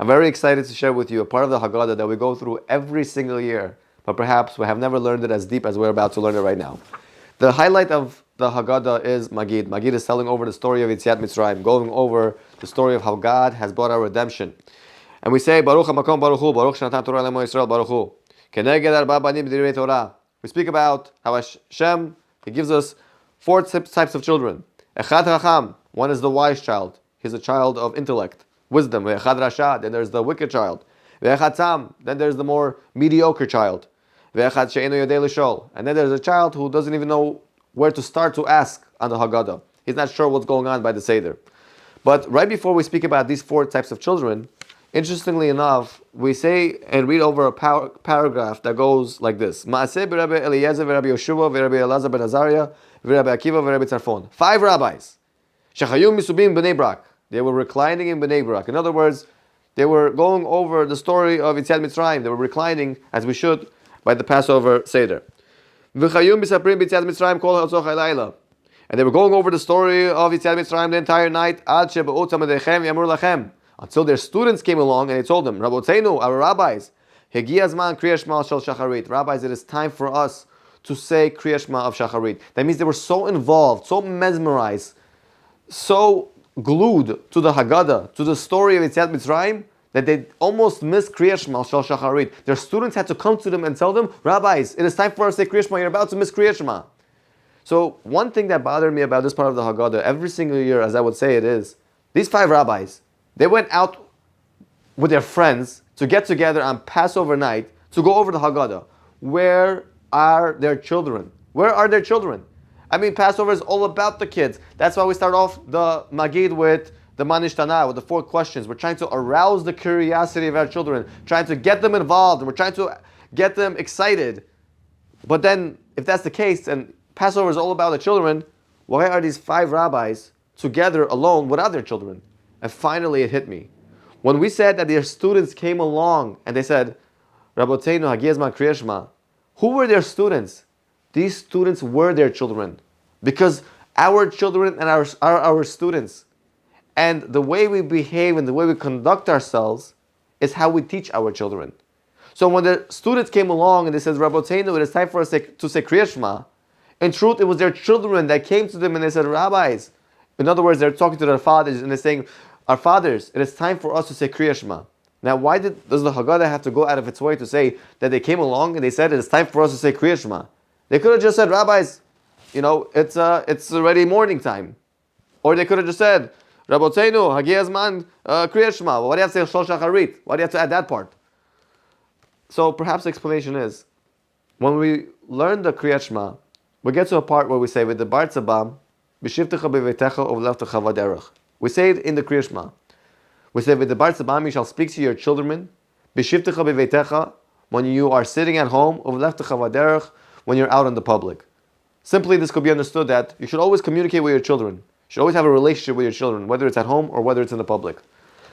I'm very excited to share with you a part of the Haggadah that we go through every single year, but perhaps we have never learned it as deep as we're about to learn it right now. The highlight of the Haggadah is Magid. Magid is telling over the story of Yetziat Mitzrayim, going over the story of how God has brought our redemption. And we say, Baruch HaMakom Baruch Hu, Baruch Shanatan Torah Lemo Yisrael Baruch Hu. Keneged Arba Banim B'direi Torah. We speak about how Hashem, He gives us four types of children. Echad Chacham, one is the wise child. He's a child of intellect, wisdom. Ve'echad Rasha, then there's the wicked child. Ve'echad Tam, then there's the more mediocre child. Ve'echad She'eno Yodei L'Shol, and then there's a child who doesn't even know where to start to ask on the Haggadah. He's not sure what's going on by the Seder. But right before we speak about these four types of children, interestingly enough, we say and read over a paragraph that goes like this: Ma'aseh b'Rabbi Eliezer v'Rabbi Yoshua v'Rabbi Elazar ben Azariah v'Rabbi Akiva v'Rabbi Tzarfon. 5 rabbis. Shechayum misubim b'nei Brak. They were reclining in Bnei Brak. In other words, they were going over the story of Yetziat Mitzrayim. They were reclining, as we should, by the Passover Seder. V'chayum misaprim b'Yetziat Mitzrayim kol ha'otzoch ha'layla. And they were going over the story of Yetziat Mitzrayim the entire night. Ad shebe'ut tamidechem yamur lachem. Until their students came along and they told them, Rabboteinu, our rabbis, Hegi azman Kriya Shema shel Shacharit. Rabbis, it is time for us to say Kriya Shema of Shacharit. That means they were so involved, so mesmerized, so glued to the Haggadah, to the story of Yetziat Mitzrayim, that they almost missed Kriya Shema shel Shacharit. Their students had to come to them and tell them, Rabbis, it is time for us to say Kriya Shema. You're about to miss Kriya Shema. So one thing that bothered me about this part of the Haggadah, every single year, as I would say it is, these 5 rabbis, they went out with their friends to get together on Passover night to go over the Haggadah. Where are their children? Where are their children? I mean, Passover is all about the kids. That's why we start off the Magid with the Manishtana, with the 4 questions. We're trying to arouse the curiosity of our children, trying to get them involved, and we're trying to get them excited. But then, if that's the case, and Passover is all about the children, why are these 5 rabbis together alone without their children? And finally it hit me. When we said that their students came along and they said, Rabboteinu Hagi azman Kriya Shema, who were their students? These students were their children. Because our children are our students. And the way we behave and the way we conduct ourselves is how we teach our children. So when the students came along and they said, Rabboteinu, it is time for us to say Kriya Shema, in truth, it was their children that came to them and they said, Rabbis. In other words, they're talking to their fathers and they're saying, our fathers, it is time for us to say Kriya Shema. Now, why does the Haggadah have to go out of its way to say that they came along and they said it is time for us to say Kriya Shema? They could have just said, Rabbis, it's already morning time. Or they could have just said, Rabboteinu, Hagi azman Kriya Shema. Well, why do you have to say Shol Shacharit? Why do you have to add that part? So perhaps the explanation is, when we learn the Kriya Shema, we get to a part where we say, with the Bar Tzabam, B'shivtecha b'veitecha uv'levtecha v'derech. We say it in the Kriya Shema. We say, with the Bar Tzabam, you shall speak to your children, B'shivtecha b'veitecha, when you are sitting at home, uv'levtecha v'derech, when you're out in the public. Simply, this could be understood that you should always communicate with your children. You should always have a relationship with your children, whether it's at home or whether it's in the public.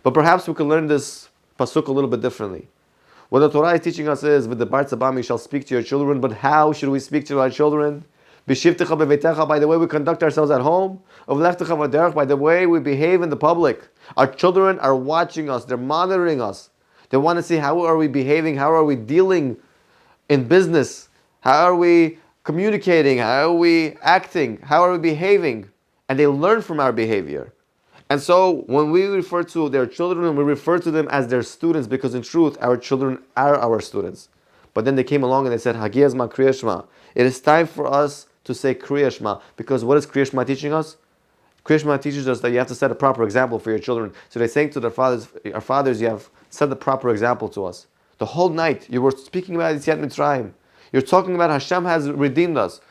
But perhaps we can learn this pasuk a little bit differently. What the Torah is teaching us is, with the Bar Tzabam, you shall speak to your children, but how should we speak to our children? B'shivtecha b'veitecha, by the way we conduct ourselves at home. Uv'levtecha v'derech, by the way we behave in the public. Our children are watching us. They're monitoring us. They want to see how are we behaving, how are we dealing in business, how are we communicating, how are we acting, how are we behaving. And they learn from our behavior. And so when we refer to their children, we refer to them as their students, because in truth, our children are our students. But then they came along and they said, Hagi azman Kriya Shema. It is time for us to say Kriya Shema. Because what is Kriya Shema teaching us? Kriya Shema teaches us that you have to set a proper example for your children. So they're saying to their fathers, our fathers, you have set the proper example to us. The whole night you were speaking about Yetziat Mitzrayim. You're talking about Hashem has redeemed us.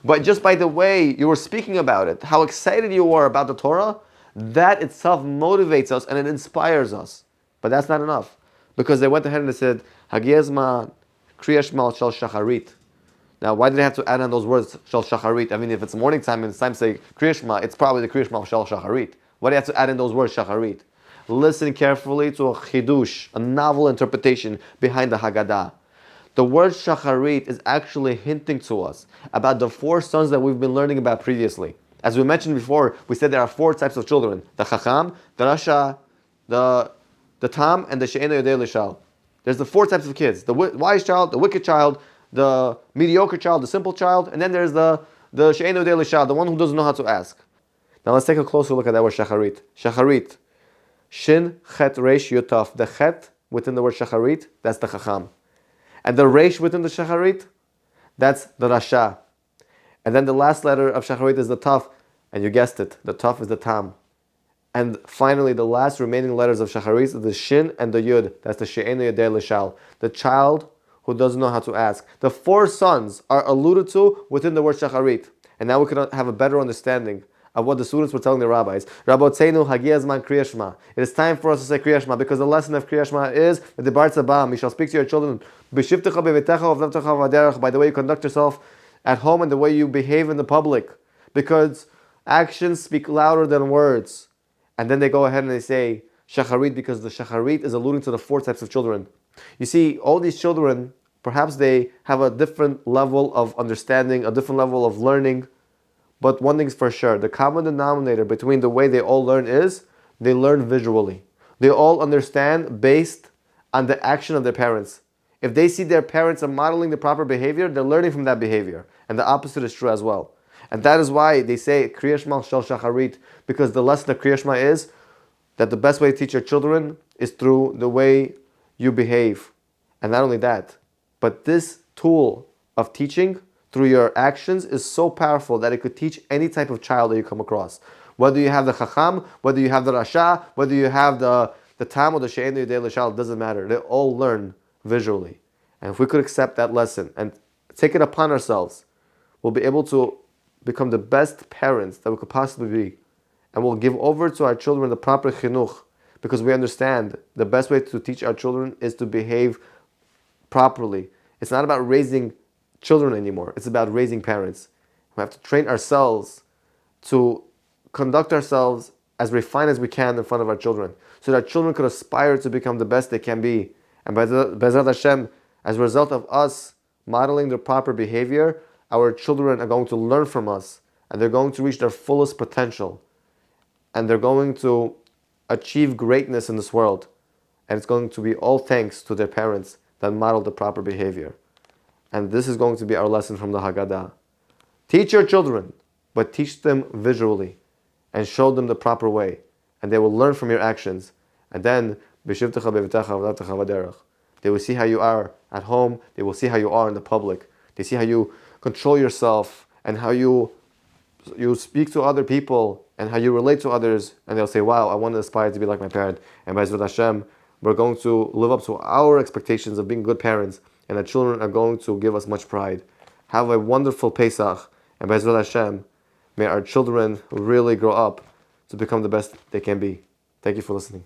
But just by the way you were speaking about it, how excited you were about the Torah, that itself motivates us and it inspires us. But that's not enough. Because they went ahead and they said, Hagi azman Kriya Shema shel Shacharit. Now, why did they have to add on those words, Shel Shacharit? I mean, if it's morning time and it's time to say Kriya Shema, it's probably the Kriya Shema of Shel Shacharit. Why do you have to add in those words, Shacharit? Listen carefully to a chidush, a novel interpretation behind the Haggadah. The word Shacharit is actually hinting to us about the 4 sons that we've been learning about previously. As we mentioned before, we said there are 4 types of children. The Chacham, the Rasha, the the tam, and the she'ena yodei lishal. There's the four types of kids: the wise child, the wicked child, the mediocre child, the simple child, and then there's the she'ena yodei lishal, the one who doesn't know how to ask. Now let's take a closer look at that word shacharit. Shacharit, shin chet resh yutaf. The chet within the word shacharit, that's the chacham, and the resh within the shacharit, that's the rasha. And then the last letter of shacharit is the taf, and you guessed it, the taf is the tam. And finally, the last remaining letters of shacharit is the shin and the yud. That's the she'enu yadei lishal, the child who doesn't know how to ask. The four sons are alluded to within the word shacharit. And now we can have a better understanding of what the students were telling the rabbis. Rabotzeinu hagiya zman kriya shema. It is time for us to say kriya shema, because the lesson of kriya shema is the bar tzabam. You shall speak to your children by the way you conduct yourself at home and the way you behave in the public, because actions speak louder than words. And then they go ahead and they say shacharit, because the shacharit is alluding to the four types of children. You see, all these children, perhaps they have a different level of understanding, a different level of learning. But one thing's for sure, the common denominator between the way they all learn is they learn visually. They all understand based on the action of their parents. If they see their parents are modeling the proper behavior, they're learning from that behavior. And the opposite is true as well. And that is why they say Kriya Shema Shel Shacharit, because the lesson of Kriya Shema is that the best way to teach your children is through the way you behave. And not only that, but this tool of teaching through your actions is so powerful that it could teach any type of child that you come across. Whether you have the Chacham, whether you have the Rasha, whether you have the Tam or the She'enu Yodei Lishal, it doesn't matter. They all learn visually. And if we could accept that lesson and take it upon ourselves, we'll be able to become the best parents that we could possibly be. And we'll give over to our children the proper chinuch, because we understand the best way to teach our children is to behave properly. It's not about raising children anymore. It's about raising parents. We have to train ourselves to conduct ourselves as refined as we can in front of our children, so that our children could aspire to become the best they can be. And Be'ezrat Hashem, as a result of us modeling the proper behavior, our children are going to learn from us, and they're going to reach their fullest potential, and they're going to achieve greatness in this world. And it's going to be all thanks to their parents that modeled the proper behavior. And this is going to be our lesson from the Haggadah. Teach your children, but teach them visually and show them the proper way, and they will learn from your actions. And then they will see how you are at home, they will see how you are in the public, they see how you control yourself and how you speak to other people and how you relate to others, and they'll say, wow, I want to aspire to be like my parent. And by Be'ezrat Hashem, we're going to live up to our expectations of being good parents, and our children are going to give us much pride. Have a wonderful Pesach, and by Be'ezrat Hashem, may our children really grow up to become the best they can be. Thank you for listening.